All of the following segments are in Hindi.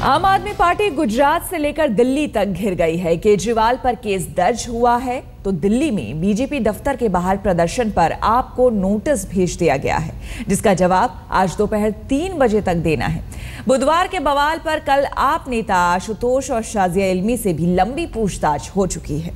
आम आदमी पार्टी गुजरात से लेकर दिल्ली तक घिर गई है। केजरीवाल पर केस दर्ज हुआ है तो दिल्ली में बीजेपी दफ्तर के बाहर प्रदर्शन पर आपको नोटिस भेज दिया गया है, जिसका जवाब आज दोपहर 3 बजे तक देना है। बुधवार के बवाल पर कल आप नेता आशुतोष और शाजिया इल्मी से भी लंबी पूछताछ हो चुकी है।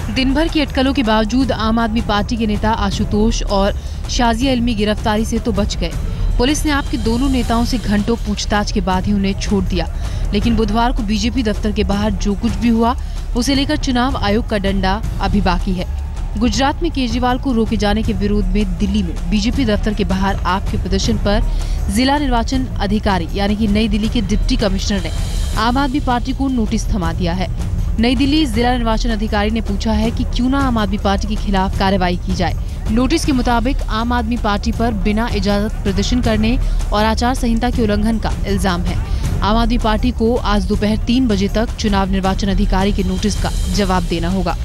दिन भर की अटकलों के बावजूद आम आदमी पार्टी के नेता आशुतोष और शाजिया इल्मी गिरफ्तारी से तो बच गए। पुलिस ने आपके दोनों नेताओं से घंटों पूछताछ के बाद ही उन्हें छोड़ दिया, लेकिन बुधवार को बीजेपी दफ्तर के बाहर जो कुछ भी हुआ उसे लेकर चुनाव आयोग का डंडा अभी बाकी है। गुजरात में केजरीवाल को रोके जाने के विरोध में दिल्ली में बीजेपी दफ्तर के बाहर आपके प्रदर्शन पर जिला निर्वाचन अधिकारी यानी कि नई दिल्ली के डिप्टी कमिश्नर ने आम आदमी पार्टी को नोटिस थमा दिया है। नई दिल्ली जिला निर्वाचन अधिकारी ने पूछा है कि क्यों ना आम आदमी पार्टी के खिलाफ कार्रवाई की जाए। नोटिस के मुताबिक आम आदमी पार्टी पर बिना इजाजत प्रदर्शन करने और आचार संहिता के उल्लंघन का इल्जाम है। आम आदमी पार्टी को आज दोपहर 3 बजे तक चुनाव निर्वाचन अधिकारी के नोटिस का जवाब देना होगा।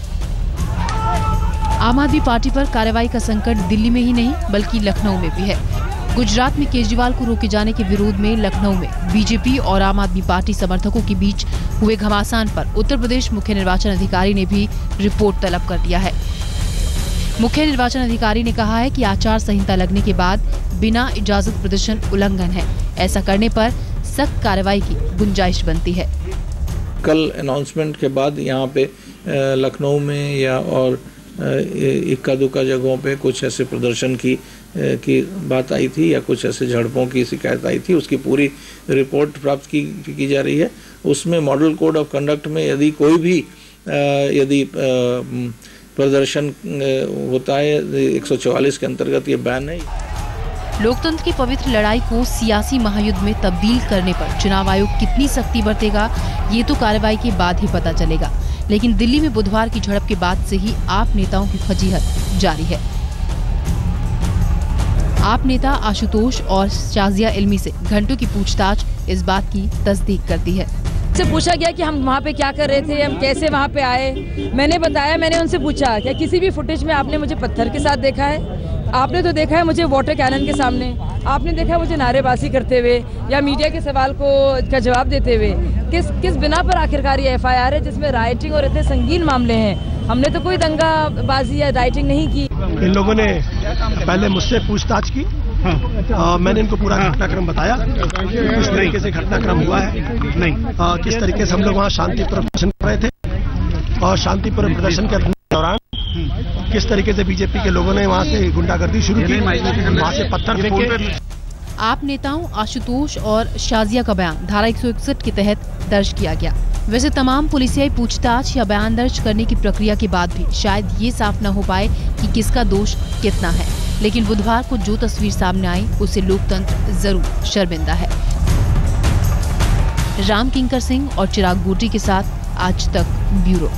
आम आदमी पार्टी पर कार्रवाई का संकट दिल्ली में ही नहीं बल्कि लखनऊ में भी है। गुजरात में केजरीवाल को रोके जाने के विरोध में लखनऊ में बीजेपी और आम आदमी पार्टी समर्थकों के बीच हुए घमासान पर उत्तर प्रदेश मुख्य निर्वाचन अधिकारी ने भी रिपोर्ट तलब कर दिया है। मुख्य निर्वाचन अधिकारी ने कहा है कि आचार संहिता लगने के बाद बिना इजाजत प्रदर्शन उल्लंघन है। ऐसा करने पर सख्त कार्रवाई की गुंजाइश बनती है। कल अनाउंसमेंट के बाद यहाँ पे लखनऊ में या और इक्का दुक्का जगहों पे कुछ ऐसे प्रदर्शन की बात आई थी या कुछ ऐसे झड़पों की शिकायत आई थी, उसकी पूरी रिपोर्ट प्राप्त की जा रही है। उसमें मॉडल कोड ऑफ कंडक्ट में यदि कोई भी यदि प्रदर्शन होता है 144 के अंतर्गत ये बैन है। लोकतंत्र की पवित्र लड़ाई को सियासी महायुद्ध में तब्दील करने पर चुनाव आयोग कितनी सख्ती बरतेगा ये तो कार्रवाई के बाद ही पता चलेगा, लेकिन दिल्ली में बुधवार की झड़प के बाद से ही आप नेताओं की फजीहत जारी है। आप नेता आशुतोष और शाजिया इल्मी से घंटों की पूछताछ इस बात की तस्दीक करती है। से पूछा गया कि हम वहाँ पे क्या कर रहे थे, हम कैसे वहाँ पे आए। मैंने बताया, मैंने उनसे पूछा क्या किसी भी फुटेज में आपने मुझे पत्थर के साथ देखा है? आपने तो देखा है मुझे वाटर कैनन के सामने, आपने देखा है मुझे नारेबाजी करते हुए या मीडिया के सवाल का जवाब देते हुए। किस बिना पर आखिरकार ये FIR है जिसमें राइटिंग और इतने संगीन मामले हैं? हमने तो कोई दंगाबाजी या राइटिंग नहीं की। इन लोगों ने पहले मुझसे पूछताछ की। मैंने इनको पूरा घटनाक्रम बताया, किस तरीके से घटनाक्रम हुआ है, किस तरीके से हम लोग वहाँ शांतिपूर्ण प्रदर्शन कर रहे थे और शांतिपूर्ण प्रदर्शन के दौरान किस तरीके से बीजेपी के लोगों ने वहाँ से गुंडागर्दी शुरू की, वहाँ से पत्थर फेंके। आप नेताओं आशुतोष और शाजिया का बयान धारा 161 के तहत दर्ज किया गया। वैसे तमाम पुलिसियाई पूछताछ या बयान दर्ज करने की प्रक्रिया के बाद भी शायद ये साफ न हो पाए कि किसका दोष कितना है, लेकिन बुधवार को जो तस्वीर सामने आई उससे लोकतंत्र जरूर शर्मिंदा है। राम किंकर सिंह और चिराग गोटी के साथ आज तक ब्यूरो।